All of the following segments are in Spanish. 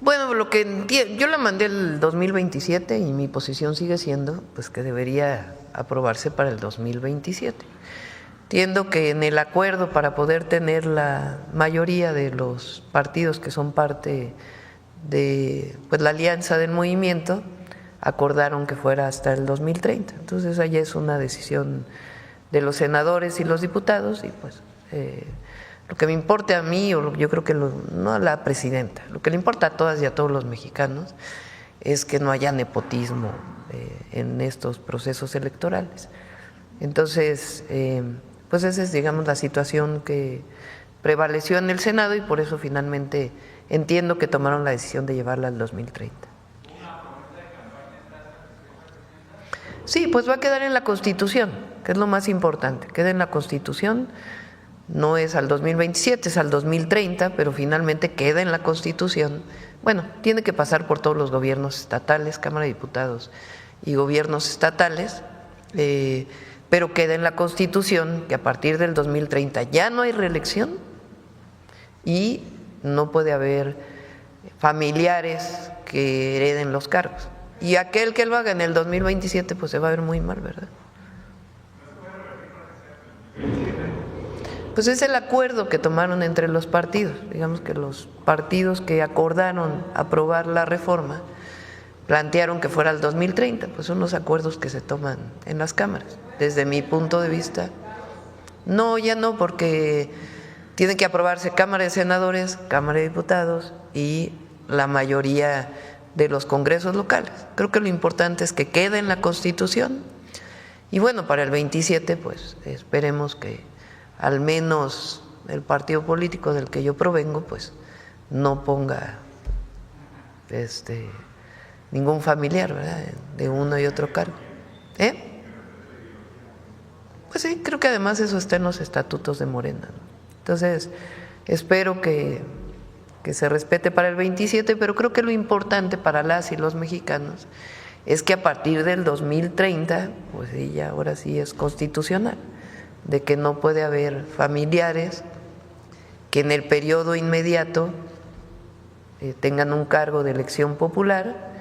Bueno, lo que yo la mandé el 2027 y mi posición sigue siendo pues que debería aprobarse para el 2027. Entiendo que en el acuerdo para poder tener la mayoría de los partidos que son parte de pues la alianza del movimiento acordaron que fuera hasta el 2030. Entonces allá es una decisión de los senadores y los diputados y pues lo que me importa a mí, o yo creo que no a la presidenta, lo que le importa a todas y a todos los mexicanos es que no haya nepotismo en estos procesos electorales. Entonces, pues esa es, digamos, la situación que prevaleció en el Senado y por eso finalmente entiendo que tomaron la decisión de llevarla al 2030. Sí, pues va a quedar en la Constitución, que es lo más importante, queda en la Constitución. No es al 2027, es al 2030, pero finalmente queda en la Constitución. Bueno, tiene que pasar por todos los gobiernos estatales, Cámara de Diputados y gobiernos estatales, pero queda en la Constitución que a partir del 2030 ya no hay reelección y no puede haber familiares que hereden los cargos. Y aquel que lo haga en el 2027 pues se va a ver muy mal, ¿verdad? Pues es el acuerdo que tomaron entre los partidos, digamos que los partidos que acordaron aprobar la reforma plantearon que fuera el 2030, pues son los acuerdos que se toman en las cámaras. Desde mi punto de vista, no, ya no, porque tiene que aprobarse Cámara de Senadores, Cámara de Diputados y la mayoría de los congresos locales. Creo que lo importante es que quede en la Constitución y bueno, para el 27 pues esperemos que al menos el partido político del que yo provengo pues no ponga ningún familiar, ¿verdad?, de uno y otro cargo. Pues sí, creo que además eso está en los estatutos de Morena, ¿no? Entonces espero que se respete para el 27, pero creo que lo importante para las y los mexicanos es que a partir del 2030 pues ella ahora sí es constitucional, de que no puede haber familiares que en el periodo inmediato tengan un cargo de elección popular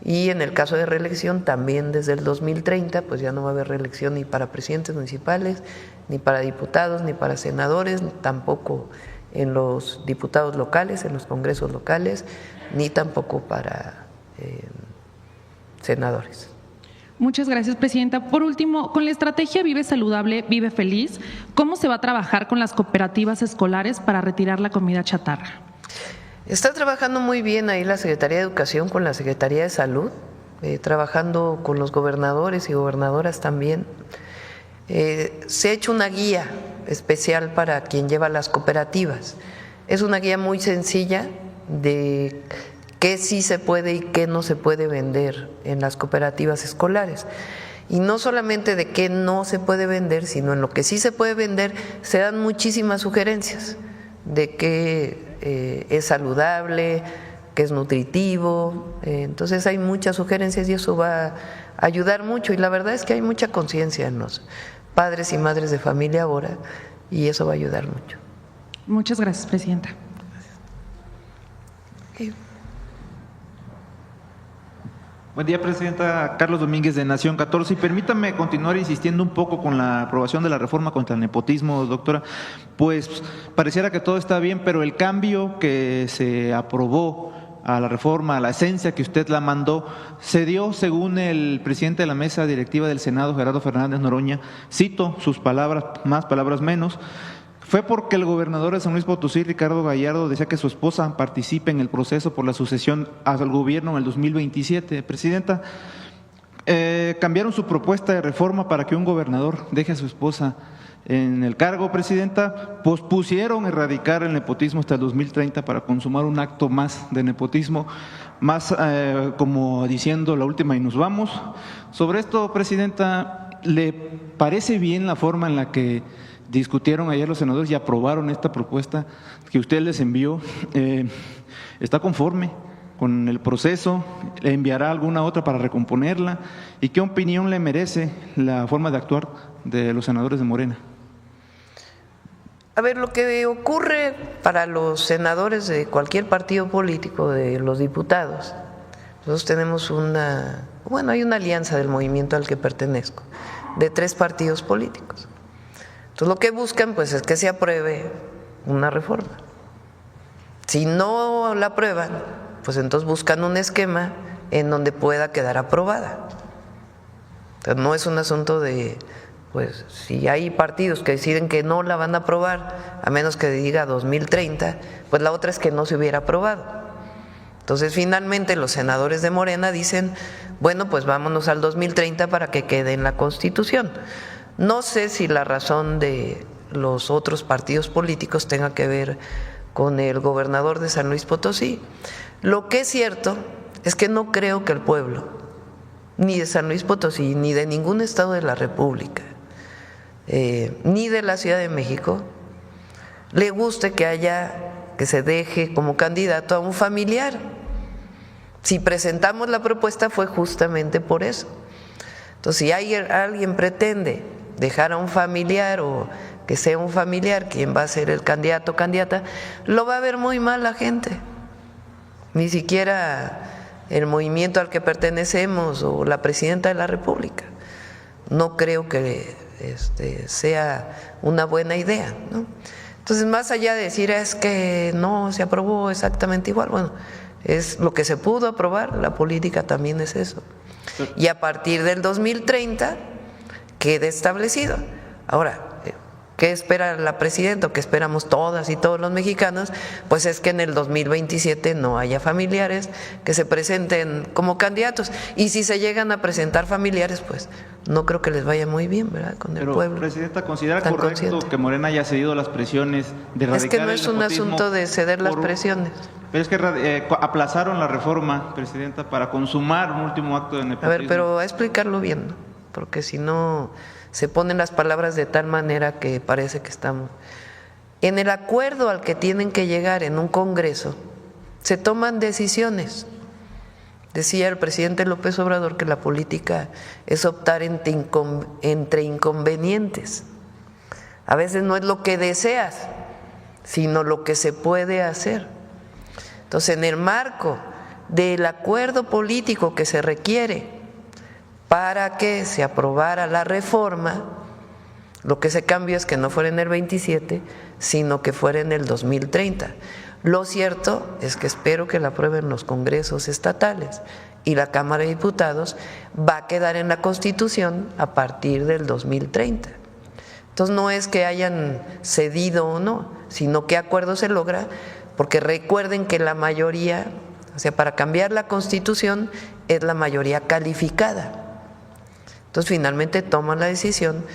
y en el caso de reelección también desde el 2030 pues ya no va a haber reelección ni para presidentes municipales, ni para diputados, ni para senadores, tampoco en los diputados locales, en los congresos locales, ni tampoco para senadores. Muchas gracias, presidenta. Por último, con la estrategia Vive Saludable, Vive Feliz, ¿cómo se va a trabajar con las cooperativas escolares para retirar la comida chatarra? Está trabajando muy bien ahí la Secretaría de Educación con la Secretaría de Salud, trabajando con los gobernadores y gobernadoras también. Se ha hecho una guía especial para quien lleva las cooperativas. Es una guía muy sencilla de qué sí se puede y qué no se puede vender en las cooperativas escolares. Y no solamente de qué no se puede vender, sino en lo que sí se puede vender, se dan muchísimas sugerencias de qué es saludable, qué es nutritivo. Entonces hay muchas sugerencias y eso va a ayudar mucho. Y la verdad es que hay mucha conciencia en los padres y madres de familia ahora y eso va a ayudar mucho. Muchas gracias, presidenta. Okay. Buen día, presidenta. Carlos Domínguez, de Nación 14. Y permítame continuar insistiendo un poco con la aprobación de la reforma contra el nepotismo, doctora. Pues pareciera que todo está bien, pero el cambio que se aprobó a la reforma, a la esencia que usted la mandó, se dio, según el presidente de la mesa directiva del Senado, Gerardo Fernández Noroña, cito sus palabras más, palabras menos, fue porque el gobernador de San Luis Potosí, Ricardo Gallardo, decía que su esposa participe en el proceso por la sucesión al gobierno en el 2027. Presidenta, cambiaron su propuesta de reforma para que un gobernador deje a su esposa en el cargo, presidenta, pospusieron erradicar el nepotismo hasta el 2030 para consumar un acto más de nepotismo, más como diciendo la última y nos vamos. Sobre esto, presidenta, ¿le parece bien la forma en la que discutieron ayer los senadores y aprobaron esta propuesta que usted les envió? ¿Está conforme con el proceso? ¿Le enviará alguna otra para recomponerla? ¿Y qué opinión le merece la forma de actuar de los senadores de Morena? A ver, lo que ocurre para los senadores de cualquier partido político, de los diputados, nosotros tenemos hay una alianza del movimiento al que pertenezco, de 3 partidos políticos. Entonces lo que buscan pues es que se apruebe una reforma. Si no la aprueban, pues entonces buscan un esquema en donde pueda quedar aprobada. Entonces no es un asunto de, pues si hay partidos que deciden que no la van a aprobar, a menos que diga 2030, pues la otra es que no se hubiera aprobado. Entonces finalmente los senadores de Morena dicen, bueno, pues vámonos al 2030 para que quede en la Constitución. No sé si la razón de los otros partidos políticos tenga que ver con el gobernador de San Luis Potosí. Lo que es cierto es que no creo que el pueblo, ni de San Luis Potosí, ni de ningún estado de la República, ni de la Ciudad de México, le guste que se deje como candidato a un familiar. Si presentamos la propuesta fue justamente por eso. Entonces, si alguien pretende dejar a un familiar o que sea un familiar quien va a ser el candidato o candidata, lo va a ver muy mal la gente. Ni siquiera el movimiento al que pertenecemos o la presidenta de la República. No creo que sea una buena idea, ¿no? Entonces, más allá de decir es que no se aprobó exactamente igual, bueno, es lo que se pudo aprobar, la política también es eso. Y a partir del 2030 quede establecido. Ahora, ¿qué espera la presidenta o qué esperamos todas y todos los mexicanos? Pues es que en el 2027 no haya familiares que se presenten como candidatos. Y si se llegan a presentar familiares, pues no creo que les vaya muy bien, ¿verdad? Con el pueblo. Presidenta, ¿considera correcto que Morena haya cedido las presiones de erradicar el nepotismo? Es que no es un asunto de ceder las presiones. Pero es que aplazaron la reforma, Presidenta, para consumar un último acto de nepotismo. A ver, pero a explicarlo bien, ¿no? Porque si no se ponen las palabras de tal manera que parece que estamos… En el acuerdo al que tienen que llegar en un Congreso, se toman decisiones. Decía el presidente López Obrador que la política es optar entre inconvenientes. A veces no es lo que deseas, sino lo que se puede hacer. Entonces, en el marco del acuerdo político que se requiere para que se aprobara la reforma, lo que se cambió es que no fuera en el 27, sino que fuera en el 2030. Lo cierto es que espero que la aprueben los congresos estatales y la Cámara de Diputados va a quedar en la Constitución a partir del 2030. Entonces no es que hayan cedido o no, sino qué acuerdo se logra, porque recuerden que la mayoría, o sea, para cambiar la Constitución es la mayoría calificada. Entonces finalmente toman la decisión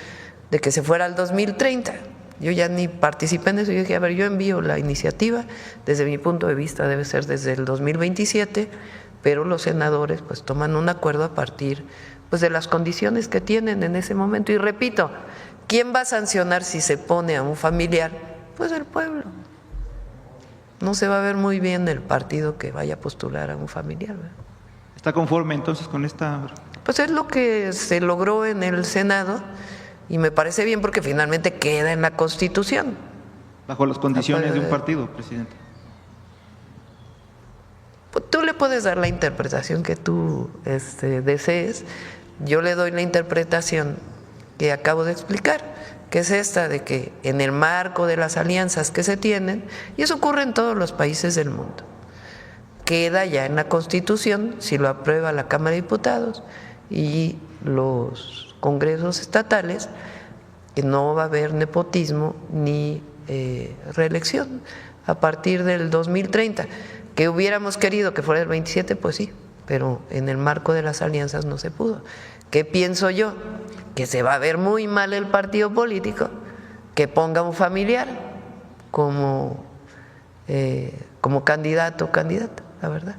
de que se fuera al 2030. Yo ya ni participé en eso, yo dije, a ver, yo envío la iniciativa, desde mi punto de vista debe ser desde el 2027, pero los senadores pues toman un acuerdo a partir pues de las condiciones que tienen en ese momento. Y repito, ¿quién va a sancionar si se pone a un familiar? Pues el pueblo. No se va a ver muy bien el partido que vaya a postular a un familiar, ¿verdad? ¿Está conforme entonces con esta? Pues es lo que se logró en el Senado y me parece bien porque finalmente queda en la Constitución. Bajo las condiciones de un partido, Presidente. Pues tú le puedes dar la interpretación que tú desees. Yo le doy la interpretación que acabo de explicar, que es esta de que en el marco de las alianzas que se tienen, y eso ocurre en todos los países del mundo, queda ya en la Constitución, si lo aprueba la Cámara de Diputados y los congresos estatales, que no va a haber nepotismo ni reelección a partir del 2030. Que hubiéramos querido que fuera el 27, pues sí, pero en el marco de las alianzas no se pudo. ¿Qué pienso yo? Que se va a ver muy mal el partido político que ponga un familiar como candidato o candidata, la verdad.